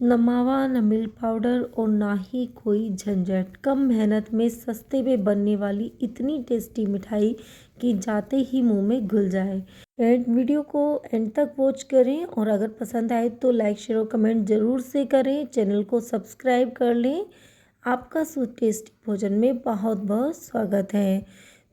न मावा न मिल्क पाउडर और ना ही कोई झंझट, कम मेहनत में सस्ते में बनने वाली इतनी टेस्टी मिठाई कि जाते ही मुंह में घुल जाए। एंड वीडियो को एंड तक वॉच करें और अगर पसंद आए तो लाइक शेयर और कमेंट ज़रूर से करें। चैनल को सब्सक्राइब कर लें। आपका टेस्टी भोजन में बहुत बहुत स्वागत है।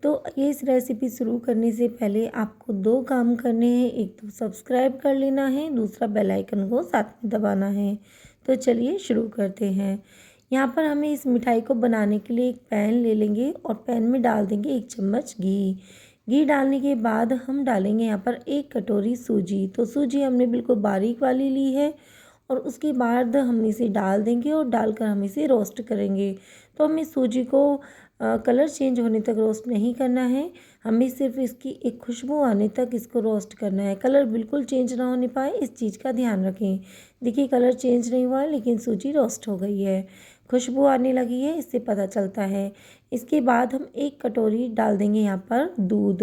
तो ये इस रेसिपी शुरू करने से पहले आपको दो काम करने हैं। एक तो सब्सक्राइब कर लेना है, दूसरा बेल आइकन को साथ में दबाना है। तो चलिए शुरू करते हैं। यहाँ पर हमें इस मिठाई को बनाने के लिए एक पैन ले लेंगे और पैन में डाल देंगे 1 चम्मच घी। घी डालने के बाद हम डालेंगे यहाँ पर 1 कटोरी सूजी। तो सूजी हमने बिल्कुल बारीक वाली ली है और उसके बाद हम इसे डाल देंगे और डालकर हम इसे रोस्ट करेंगे। तो हमें सूजी को कलर चेंज होने तक रोस्ट नहीं करना है, हमें सिर्फ इसकी एक खुशबू आने तक इसको रोस्ट करना है। कलर बिल्कुल चेंज ना होने पाए, इस चीज़ का ध्यान रखें। देखिए कलर चेंज नहीं हुआ है लेकिन सूजी रोस्ट हो गई है, खुशबू आने लगी है, इससे पता चलता है। इसके बाद हम 1 कटोरी डाल देंगे यहाँ पर दूध।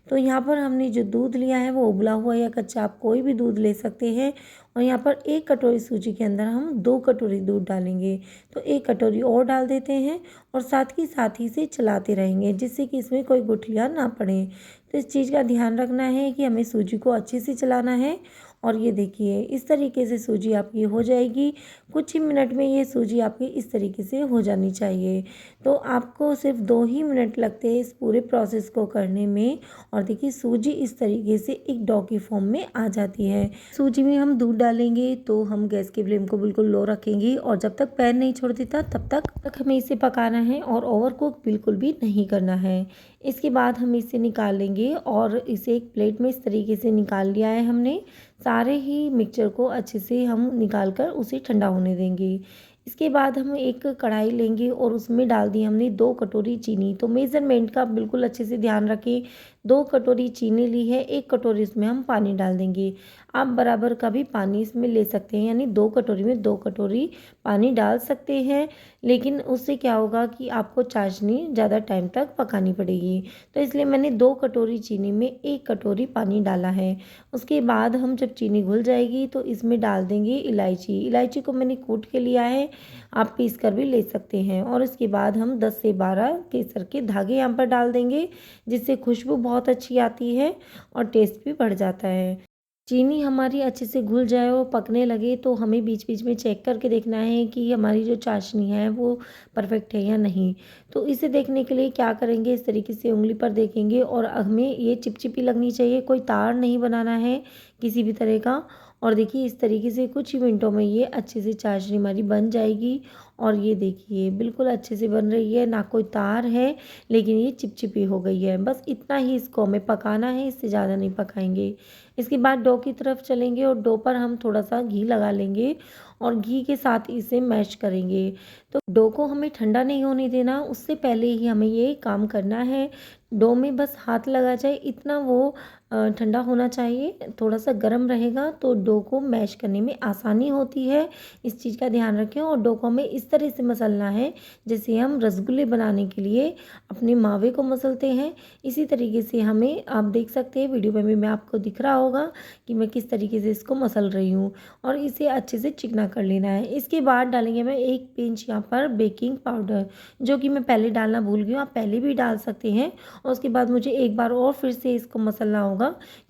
तो यहाँ पर हमने जो दूध लिया है वो उबला हुआ या कच्चा, आप कोई भी दूध ले सकते हैं। और यहाँ पर 1 कटोरी सूजी के अंदर हम 2 कटोरी दूध डालेंगे। तो 1 कटोरी और डाल देते हैं और साथ ही से चलाते रहेंगे जिससे कि इसमें कोई गुठलियाँ ना पड़े। तो इस चीज़ का ध्यान रखना है कि हमें सूजी को अच्छे से चलाना है। और ये देखिए इस तरीके से सूजी आपकी हो जाएगी। कुछ ही मिनट में ये सूजी आपकी इस तरीके से हो जानी चाहिए। तो आपको सिर्फ 2 ही मिनट लगते हैं इस पूरे प्रोसेस को करने में। और देखिए सूजी इस तरीके से एक डो की फॉर्म में आ जाती है। सूजी में हम दूध डालेंगे तो हम गैस की फ्लेम को बिल्कुल लो रखेंगे और जब तक पैन नहीं छोड़ देता तब तक हमें इसे पकाना है और ओवर कुक बिल्कुल भी नहीं करना है। इसके बाद हम इसे निकाल लेंगे और इसे एक प्लेट में इस तरीके से निकाल लिया है हमने। सारे ही मिक्सचर को अच्छे से हम निकाल कर उसे ठंडा होने देंगे। इसके बाद हम एक कढ़ाई लेंगे और उसमें डाल दी हमने 2 कटोरी चीनी। तो मेज़रमेंट का बिल्कुल अच्छे से ध्यान रखें। 2 कटोरी चीनी ली है, 1 कटोरी इसमें हम पानी डाल देंगे। आप बराबर का भी पानी इसमें ले सकते हैं, यानी 2 कटोरी में 2 कटोरी पानी डाल सकते हैं। लेकिन उससे क्या होगा कि आपको चाशनी ज़्यादा टाइम तक पकानी पड़ेगी। तो इसलिए मैंने 2 कटोरी चीनी में 1 कटोरी पानी डाला है। उसके बाद हम जब चीनी घुल जाएगी तो इसमें डाल देंगे इलायची। इलायची को मैंने कूट के लिया है, आप पीस कर भी ले सकते हैं। और इसके बाद हम 10 से 12 केसर के धागे यहाँ पर डाल देंगे जिससे खुशबू बहुत अच्छी आती है और टेस्ट भी बढ़ जाता है। चीनी हमारी अच्छे से घुल जाए और पकने लगे तो हमें बीच बीच में चेक करके देखना है कि हमारी जो चाशनी है वो परफेक्ट है या नहीं। तो इसे देखने के लिए क्या करेंगे, इस तरीके से उंगली पर देखेंगे और हमें ये चिपचिपी लगनी चाहिए, कोई तार नहीं बनाना है किसी भी तरह का। और देखिए इस तरीके से कुछ ही मिनटों में ये अच्छे से चाशनी हमारी बन जाएगी। और ये देखिए बिल्कुल अच्छे से बन रही है, ना कोई तार है लेकिन ये चिपचिपी हो गई है। बस इतना ही इसको हमें पकाना है, इससे ज़्यादा नहीं पकाएंगे। इसके बाद डो की तरफ चलेंगे और डो पर हम थोड़ा सा घी लगा लेंगे और घी के साथ इसे मैश करेंगे। तो डो को हमें ठंडा नहीं होने देना, उससे पहले ही हमें ये काम करना है। डो में बस हाथ लगा जाए इतना वो ठंडा होना चाहिए, थोड़ा सा गर्म रहेगा तो डो को मैश करने में आसानी होती है। इस चीज़ का ध्यान रखें। और डो को हमें इस तरह से मसलना है जैसे हम रसगुल्ले बनाने के लिए अपने मावे को मसलते हैं। इसी तरीके से हमें, आप देख सकते हैं वीडियो में भी मैं आपको दिख रहा होगा कि मैं किस तरीके से इसको मसल रही हूँ। और इसे अच्छे से चिकना कर लेना है। इसके बाद डालेंगे मैं 1 पिंच यहाँ पर बेकिंग पाउडर, जो कि मैं पहले डालना भूल गई हूँ, आप पहले भी डाल सकते हैं। और उसके बाद मुझे एक बार और फिर से इसको मसलना होगा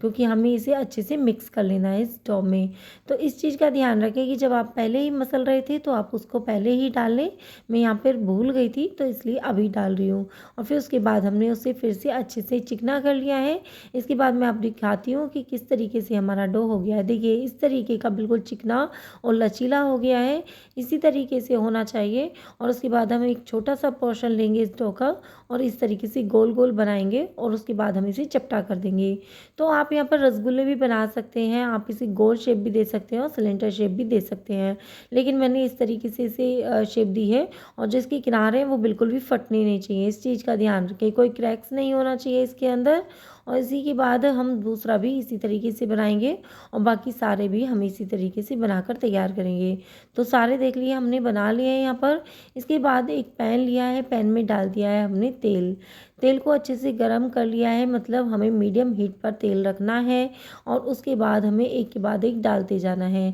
क्योंकि हमें इसे अच्छे से मिक्स कर लेना है इस डो में। तो इस चीज़ का ध्यान रखें कि जब आप पहले ही मसल रहे थे तो आप उसको पहले ही डाल लें। मैं यहाँ पर भूल गई थी तो इसलिए अभी डाल रही हूँ। और फिर उसके बाद हमने उसे फिर से अच्छे से चिकना कर लिया है। इसके बाद मैं आप दिखाती हूँ कि किस तरीके से हमारा डो हो गया है। देखिए इस तरीके का बिल्कुल चिकना और लचीला हो गया है, इसी तरीके से होना चाहिए। और उसके बाद हम एक छोटा सा पोर्शन लेंगे इस डो का और इस तरीके से गोल गोल बनाएंगे और उसके बाद हम इसे चपटा कर देंगे। तो आप यहाँ पर रसगुल्ले भी बना सकते हैं, आप इसे गोल शेप भी दे सकते हैं और सिलेंडर शेप भी दे सकते हैं। लेकिन मैंने इस तरीके से इसे शेप दी है और जिसके किनारे हैं वो बिल्कुल भी फटने नहीं चाहिए, इस चीज़ का ध्यान रखें, कोई क्रैक्स नहीं होना चाहिए इसके अंदर। और इसी के बाद हम दूसरा भी इसी तरीके से बनाएंगे और बाकी सारे भी हम इसी तरीके से बनाकर तैयार करेंगे। तो सारे देख लिए हमने बना लिए हैं यहाँ पर। इसके बाद एक पैन लिया है, पैन में डाल दिया है हमने तेल। तेल को अच्छे से गरम कर लिया है, मतलब हमें मीडियम हीट पर तेल रखना है और उसके बाद हमें एक के बाद एक डालते जाना है।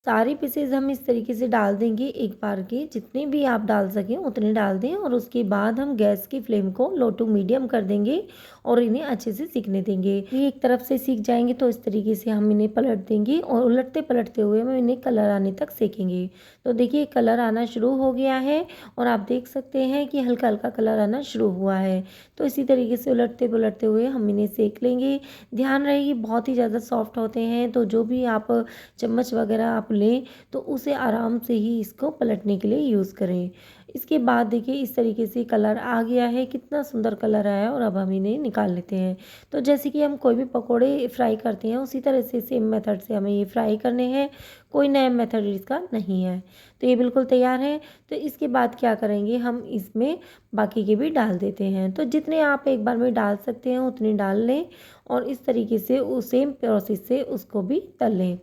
सारे पीसेज हम इस तरीके से डाल देंगे एक बार के, जितने भी आप डाल सकें उतने डाल दें और उसके बाद हम गैस की फ्लेम को लो टू मीडियम कर देंगे और इन्हें अच्छे से सीखने देंगे। ये एक तरफ से सीख जाएंगे तो इस तरीके से हम इन्हें पलट देंगे और उलटते पलटते हुए हम इन्हें कलर आने तक सेकेंगे। तो देखिए कलर आना शुरू हो गया है और आप देख सकते हैं कि हल्का हल्का कलर आना शुरू हुआ है। तो इसी तरीके से उलटते पलटते हुए हम इन्हें सेक लेंगे। ध्यान रहे ये बहुत ही ज़्यादा सॉफ्ट होते हैं, तो जो भी आप चम्मच वगैरह आप लें तो उसे आराम से ही इसको पलटने के लिए यूज़ करें। इसके बाद देखिए इस तरीके से कलर आ गया है, कितना सुंदर कलर आया है और अब हम इन्हें निकाल लेते हैं। तो जैसे कि हम कोई भी पकोड़े फ्राई करते हैं उसी तरह से सेम मेथड से हमें ये फ्राई करने हैं, कोई नया मेथड इसका नहीं है। तो ये बिल्कुल तैयार है। तो इसके बाद क्या करेंगे, हम इसमें बाकी के भी डाल देते हैं। तो जितने आप एक बार में डाल सकते हैं उतने डाल लें और इस तरीके से उस सेम प्रोसेस से उसको भी तल लें।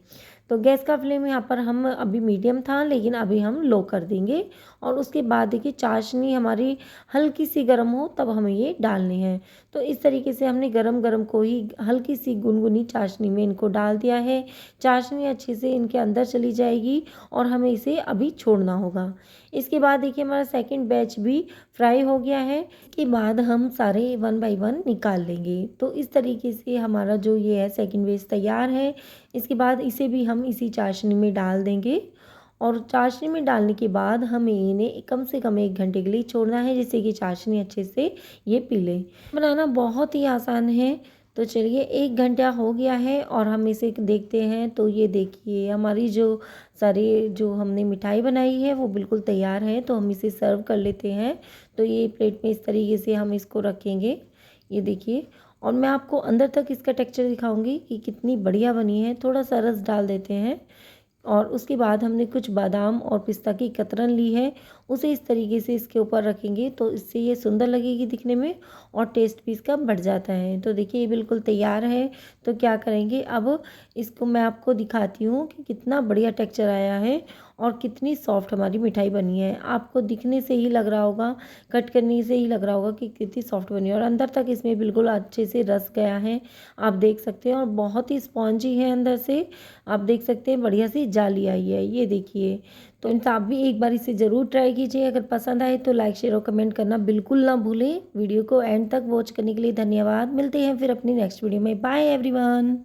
तो गैस का फ्लेम यहाँ पर हम अभी मीडियम था, लेकिन अभी हम लो कर देंगे और उसके बाद देखिए चाशनी हमारी हल्की सी गर्म हो तब हमें ये डालनी है। तो इस तरीके से हमने गरम गरम को ही हल्की सी गुनगुनी चाशनी में इनको डाल दिया है। चाशनी अच्छे से इनके अंदर चली जाएगी और हमें इसे अभी छोड़ना होगा। इसके बाद देखिए हमारा सेकंड बैच भी फ्राई हो गया है। इसके बाद हम सारे वन बाय वन निकाल लेंगे। तो इस तरीके से हमारा जो ये है सेकंड बैच तैयार है। इसके बाद इसे भी हम इसी चाशनी में डाल देंगे और चाशनी में डालने के बाद हमें इन्हें कम से कम 1 घंटे के लिए छोड़ना है, जिससे कि चाशनी अच्छे से ये पी ले। बनाना बहुत ही आसान है। तो चलिए 1 घंटा हो गया है और हम इसे देखते हैं। तो ये देखिए हमारी जो सारी जो हमने मिठाई बनाई है वो बिल्कुल तैयार है। तो हम इसे सर्व कर लेते हैं। तो ये प्लेट में इस तरीके से हम इसको रखेंगे, ये देखिए। और मैं आपको अंदर तक इसका टेक्सचर दिखाऊंगी कि कितनी बढ़िया बनी है। थोड़ा सा रस डाल देते हैं और उसके बाद हमने कुछ बादाम और पिस्ता की कतरन ली है, उसे इस तरीके से इसके ऊपर रखेंगे तो इससे ये सुंदर लगेगी दिखने में और टेस्ट भी इसका बढ़ जाता है। तो देखिए ये बिल्कुल तैयार है। तो क्या करेंगे, अब इसको मैं आपको दिखाती हूँ कि कितना बढ़िया टेक्सचर आया है और कितनी सॉफ्ट हमारी मिठाई बनी है। आपको दिखने से ही लग रहा होगा, कट करने से ही लग रहा होगा कि कितनी सॉफ्ट बनी है और अंदर तक इसमें बिल्कुल अच्छे से रस गया है, आप देख सकते हैं। और बहुत ही स्पॉन्जी है अंदर से, आप देख सकते हैं बढ़िया सी जाली आई है, ये देखिए। तो इन आप भी एक बार इसे ज़रूर ट्राई कीजिए। अगर पसंद आए तो लाइक शेयर और कमेंट करना बिल्कुल ना भूलें। वीडियो को एंड तक वॉच करने के लिए धन्यवाद। मिलते हैं फिर अपनी नेक्स्ट वीडियो में। Bye everyone.